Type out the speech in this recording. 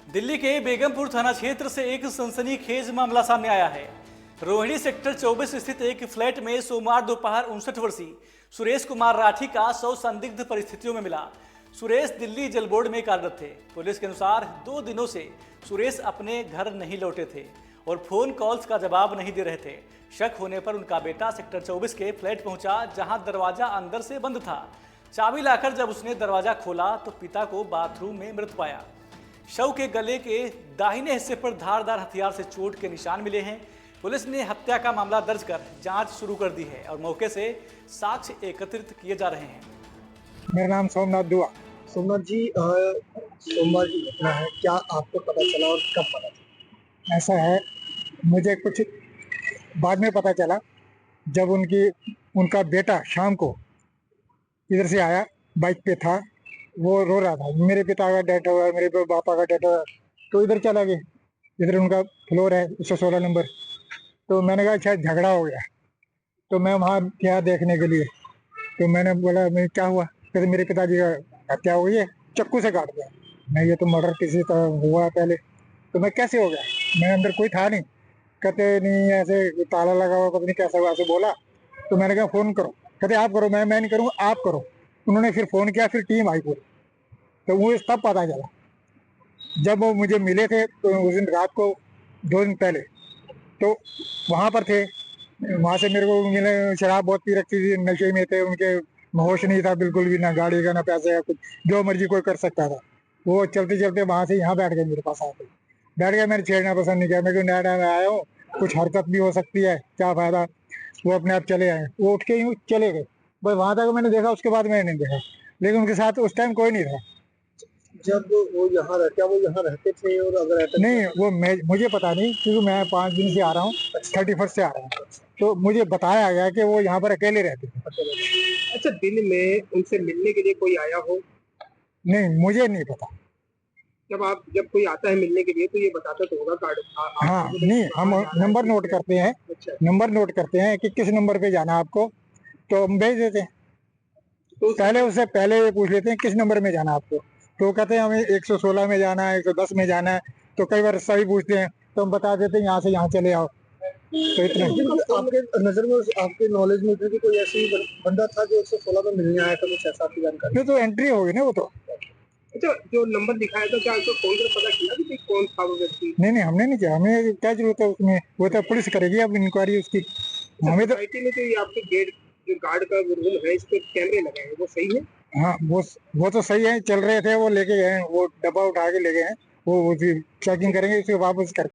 दिल्ली के बेगमपुर थाना क्षेत्र से एक सनसनीखेज मामला सामने आया है। रोहिणी सेक्टर 24 स्थित एक फ्लैट में सोमवार दोपहर 59 वर्षीय सुरेश कुमार राठी का शव संदिग्ध परिस्थितियों में मिला। सुरेश दिल्ली जल बोर्ड में कार्यरत थे। पुलिस के अनुसार 2 दिनों से सुरेश अपने घर नहीं लौटे थे और फोन कॉल्स का जवाब नहीं दे रहे थे। शक होने पर उनका बेटा सेक्टर 24 के फ्लैट पहुंचा, जहां दरवाजा अंदर से बंद था। चाबी लाकर जब उसने दरवाजा खोला तो पिता को बाथरूम में मृत पाया। शव के गले के दाहिने हिस्से पर धारदार हथियार से चोट के निशान मिले हैं। पुलिस ने हत्या का मामला दर्ज कर जांच शुरू कर दी है और मौके से साक्ष्य एकत्रित किए जा रहे हैं। मेरा नाम सोमनाथ दुआ। सोमनाथ जी, सोमवार की घटना है, क्या आपको पता चला और कब पता चला? ऐसा है, मुझे कुछ बाद में पता चला जब उनका बेटा शाम को इधर से आया, बाइक पे था, वो रो रहा था मेरे पिता का डेथ हुआ, मेरे पापा का डेथ हुआ। तो इधर चला गया, इधर उनका फ्लोर है 116 नंबर। तो मैंने कहा शायद झगड़ा हो गया, तो मैं वहाँ गया देखने के लिए। तो मैंने बोला मैं क्या हुआ? कहते मेरे पिताजी का हत्या हुई है, चाकू से काट दिया। मैं ये तो मर्डर किसी तरह हुआ पहले। तो मैं कैसे हो गया? मैं अंदर कोई था नहीं। कहते नहीं ऐसे ताला लगा हुआ, पता नहीं कैसा हुआ, ऐसे बोला। तो मैंने कहा फोन करो। कहते आप करो, मैं नहीं करूँगा, आप करो। उन्होंने फिर फोन किया, फिर टीम आई पूरी। तो वो तब पता चला जब वो मुझे मिले थे, तो उस दिन रात को 2 दिन पहले तो वहाँ पर थे। वहाँ से मेरे को मिले, शराब बहुत पी रखी थी, नशे में थे, उनके होश नहीं था बिल्कुल भी, ना गाड़ी का ना पैसे का, कुछ जो मर्जी कोई कर सकता था। वो चलते चलते वहाँ से यहाँ बैठ गए, मेरे पास आके बैठ गया। मैंने छेड़ना पसंद नहीं किया, मैं क्यों नया में आया हूँ, कुछ हरकत भी हो सकती है, क्या फायदा। वो अपने आप चले आए, वो उठ के यूँ चले गए। बस वहाँ तक मैंने देखा, उसके बाद मैंने नहीं देखा। लेकिन उनके साथ उस टाइम कोई नहीं था। जब वो यहाँ क्या वो यहाँ रहते थे? और अगर रहते नहीं, वो मुझे पता नहीं, क्योंकि मैं 5 दिन से आ रहा हूँ, 31 से आ रहा हूँ। तो मुझे बताया गया कि वो यहाँ पर अकेले रहते थे। अच्छा, दिन में उनसे मिलने के लिए कोई आया हो? नहीं, मुझे नहीं पता। जब कोई आता है मिलने के लिए तो ये बताता तो होगा कार्ड। हाँ, नहीं, हम नंबर नोट करते हैं। अच्छा। नंबर नोट करते हैं कि किस नंबर पे जाना है आपको, तो हम भेज देते हैं। तो पहले उससे पहले ये पूछ लेते हैं किस नंबर में जाना है आपको। तो कहते हैं हमें 116 में जाना है, 110 में जाना है। तो कई बार रास्ता भी पूछते हैं, तो हम बता देते हैं यहाँ से यहाँ चले आओ। तो इतना आपके नजर में, आपके नॉलेज में कि कोई ऐसी बंदा था जो 116 में मिलने आया था, कुछ ऐसा आपकी जानकारी? तो एंट्री होगी ना वो तो। अच्छा, जो नंबर दिखाया था, क्या आपको फोन कर पता किया कि कौन था वो व्यक्ति? नहीं, हमने नहीं किया, हमें क्या जरूरत है उसमें, वो तो पुलिस करेगी अब इंक्वायरी उसकी। हमें तो सोसाइटी में जो ये आपके गेट, जो गार्ड का रूम है, इस पे कैमरे लगे हैं, वो सही है? हाँ, वो तो सही है, चल रहे थे, वो लेके गए, वो डब्बा उठा के ले गए हैं। वो चेकिंग करेंगे, उसके वापस कर